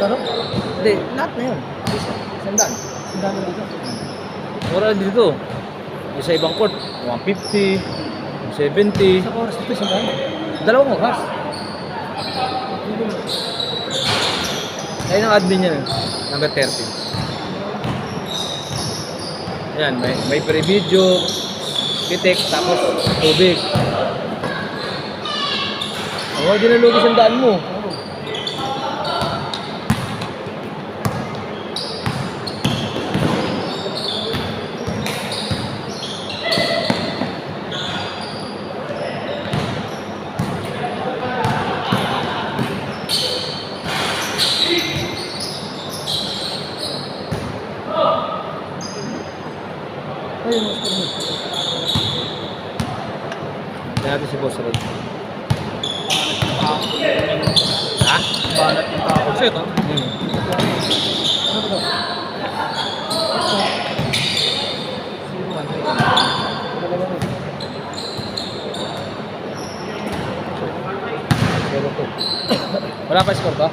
laro? Hindi, lahat na yun. Sandaan. Sandaan na dito. Mura lang dito. Yung sa ibang court, 150, 70. Sa oras dito, sandaan. Dalawang oras. Ayun ang admin niya, number 13. Ayan, may pre-video, pitik, tapos tubig. Oh, di na lubis ang daan mo. Ayun, mas kami. Kaya natin si Boss Rod. Ha? Banat yung tao. Set, ha? Ano ba ito? Wala pa score ba?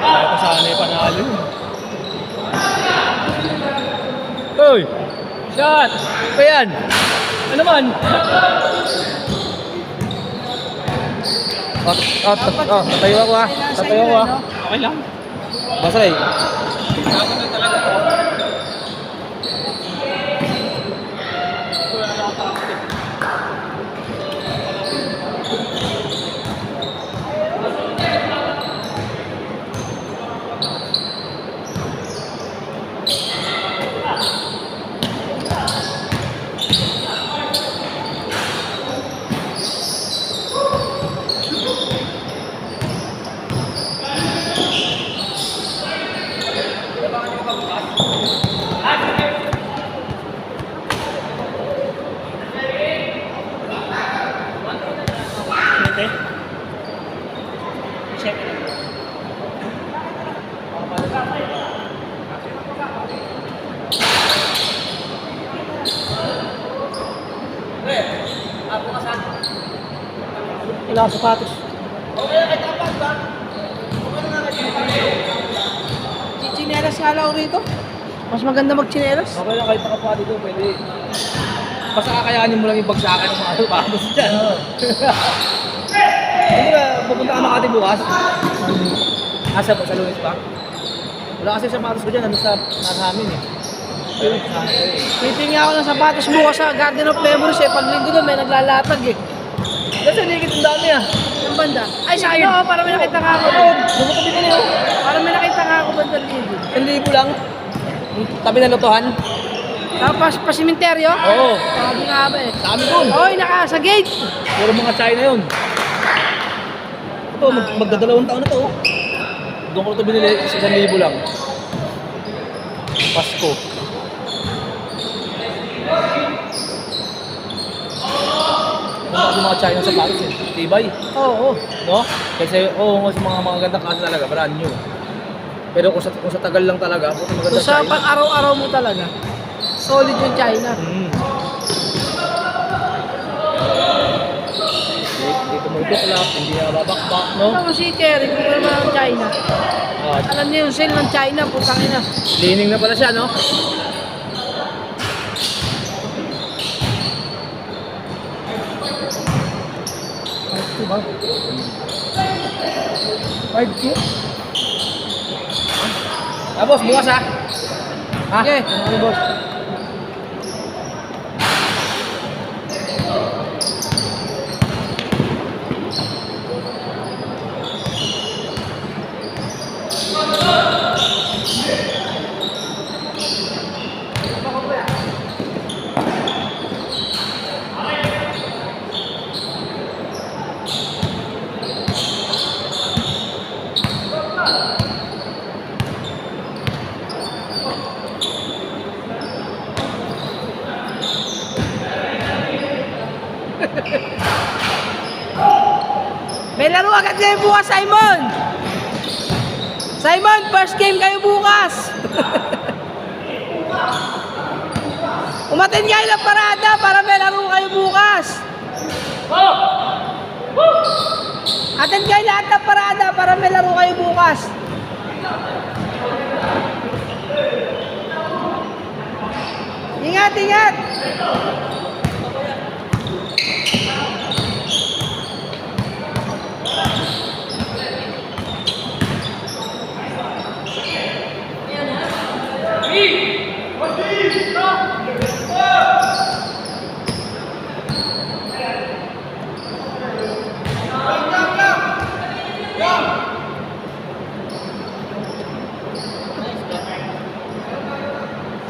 Kaya pa sana yung panalo. Hoy! Shot! Pa yan! Ano man? Tatayo ako ha. Tatayo ako ha. Okay lang. Basay. Okay. Check. Wala akong sapatos. Chinelas nga lang ako rito. Mas maganda mag-chinelas. Okay lang kahit nakapuha dito, pwede. Basta kakayanin mo lang yung bagsakan ng mga sapatos dyan. Hindi ba, pupunta ka Makati bukas? Asa po, sa Lunes pa? Wala kasi sapatos ko dyan, ano sa namin eh. Titingin ako ng sapatos bukas sa Garden of Memories eh. Pag linggo doon may naglalatag eh. Kasi ligit ang dami ah. Ang banda. Ay, sa ano, para may nakita nga ako. Bumutabi ka niyo. Para may nakita nga ako bandang libo. 1,000 lang. Tabi ng lotohan. Tapos pa simenteryo? Oo. Sabi nga ba eh. Dami doon. Oy, naka sa gate. Puro mga China yun. Ito, magdadalawang taon na to. Doon ko ito binili, 1,000 lang. Pasko. Ano mga China sa Paris eh. Tibay. Oo. No? Kasi, mas mga gandang kaso talaga, brand new. Pero kung sa tagal lang talaga, buti maganda Kung sa China. pang-araw-araw mo talaga, solid yung China. Hindi tumutuklap, hindi nababakbak, no? Ano mo si Cherry, kung ano naman ang China. Ah, Alam niyo yung sale ng China, putang ina. cleaning na pala siya, no? Diba? 5K? Tapos, bukas ha? Ha? Okay, ano boss? agad kayo bukas, Simon! Simon, first game kayo bukas! Umatin kayo ng parada para may laro kayo bukas! Atin kayo lahat ng parada para may laro kayo bukas! Ingat, ingat!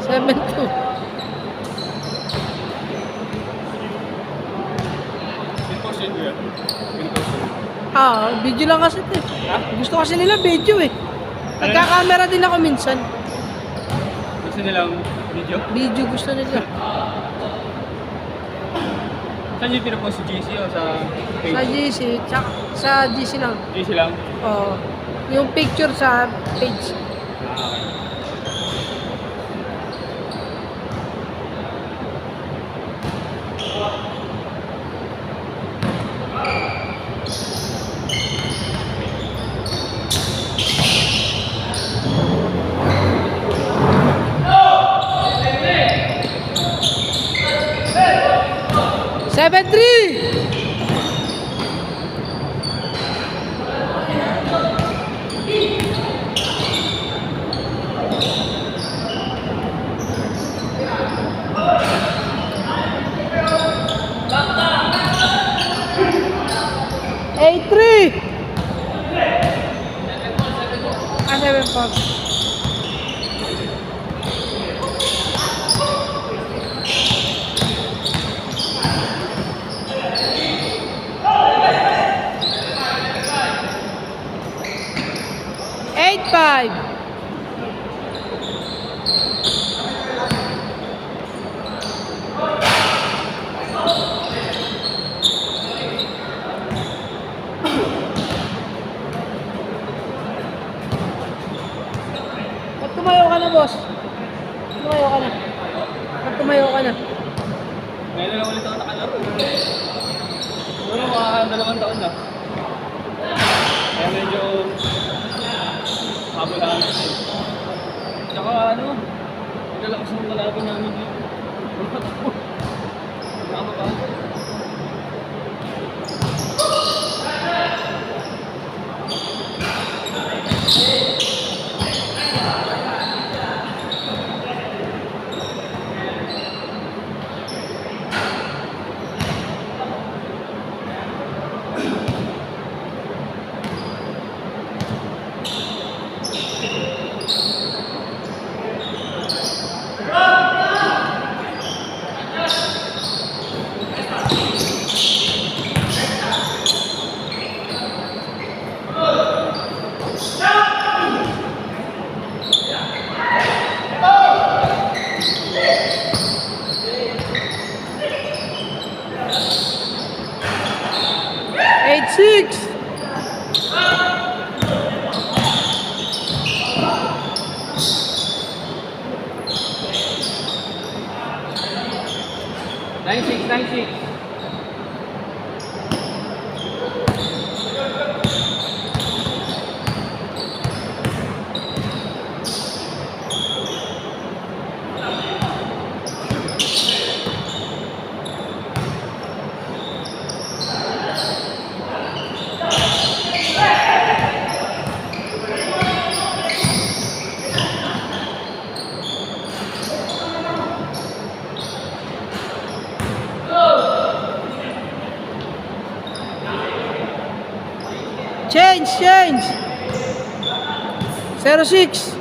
Seven two. Video lang kasi ito eh. Gusto kasi nila video eh. Nagka-camera din ako minsan. Gusto nilang video? Video gusto nila. Saan yung pinapost sa GC o sa page? Sa GC, tsaka sa GC lang. GC lang? Oo. Yung picture sa page. Seven three. Eight three. Seven four. Eight five. Ba't tumayo ka na, boss? Tumayo ka na. Ba't tumayo ka na? Ngayon na lang ulit ako nakalaro. Siguro mga 2 taon na. Kaya medyo habulaan. Tsaka ano, nagalakas ng kalaban namin dito. Tama pa. Eight six. Nine six. Change. 06.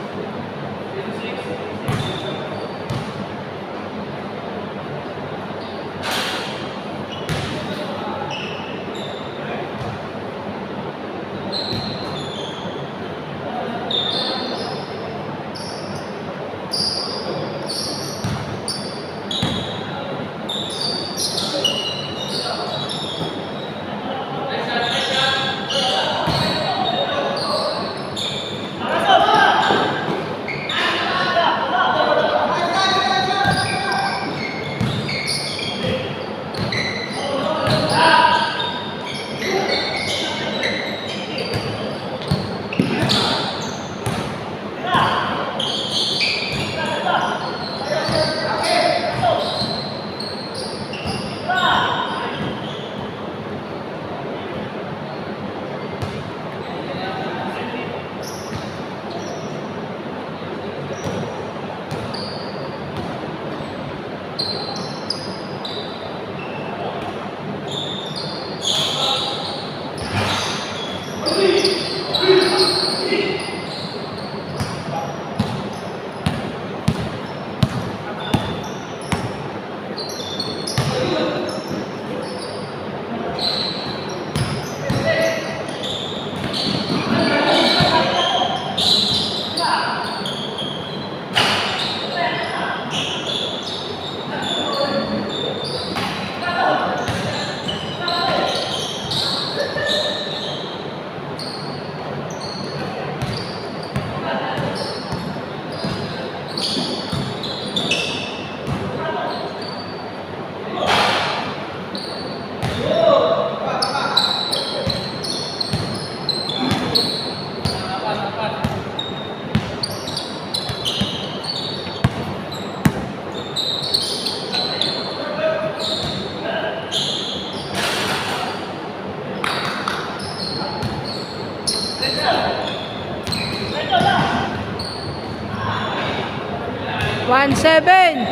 1-7.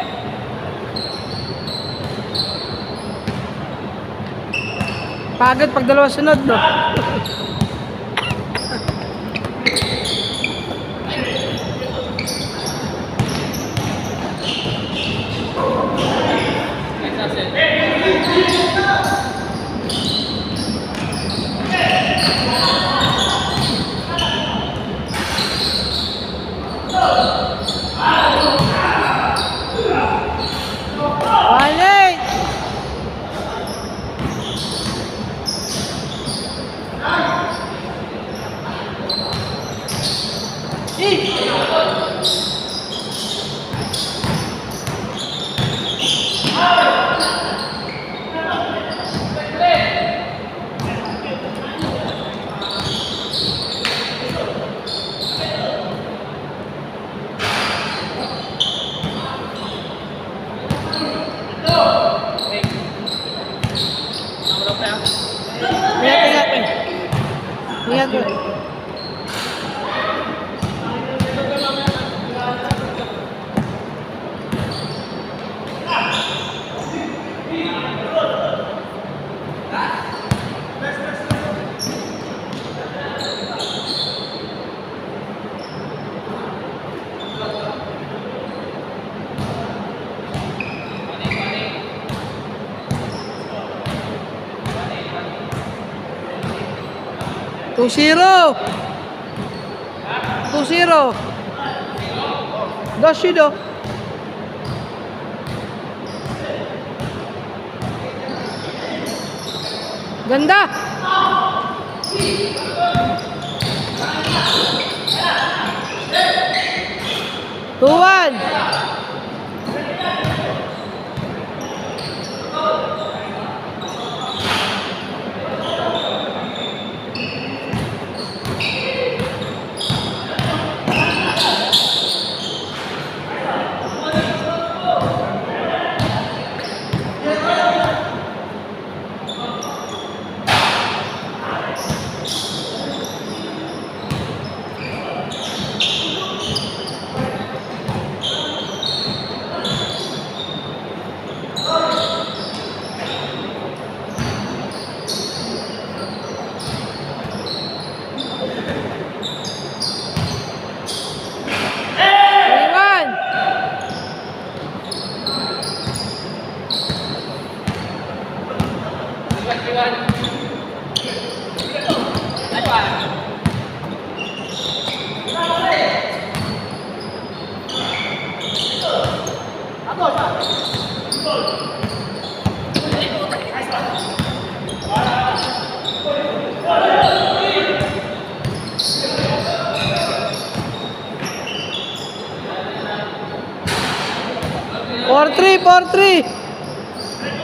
Pagod pag dalawa sunod, no? Balik! Ingat, ingat, ingat, bro. Two zero. 2-0. Doshido. Ganda. Tuan.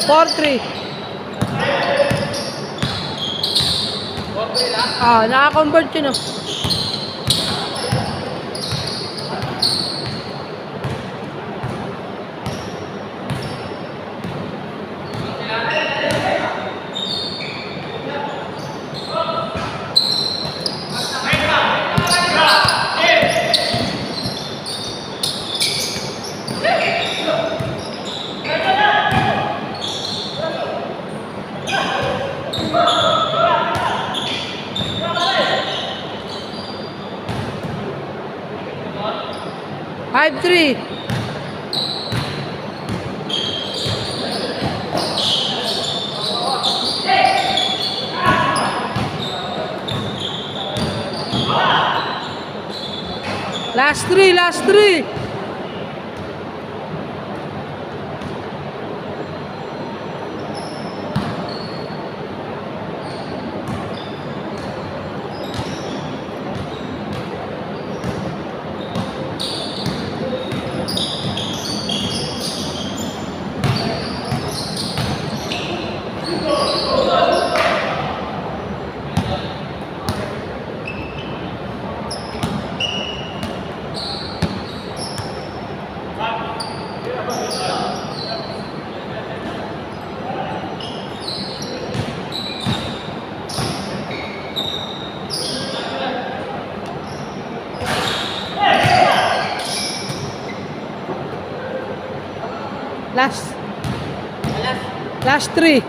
Four three. Naka-convert yun, oh. Five three. Last three. Last. Last 3.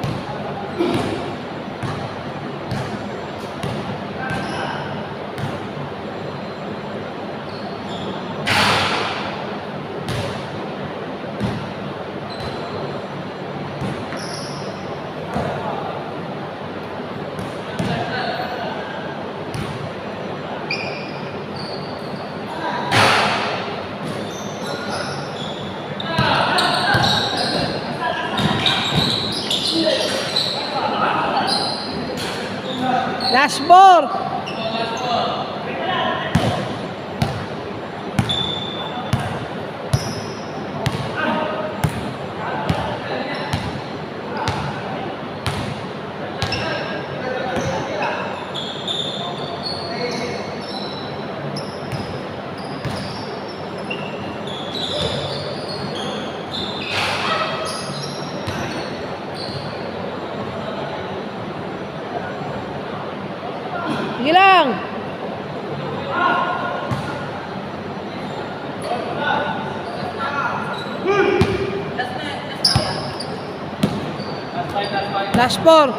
Last 4. Sige lang. Last 4.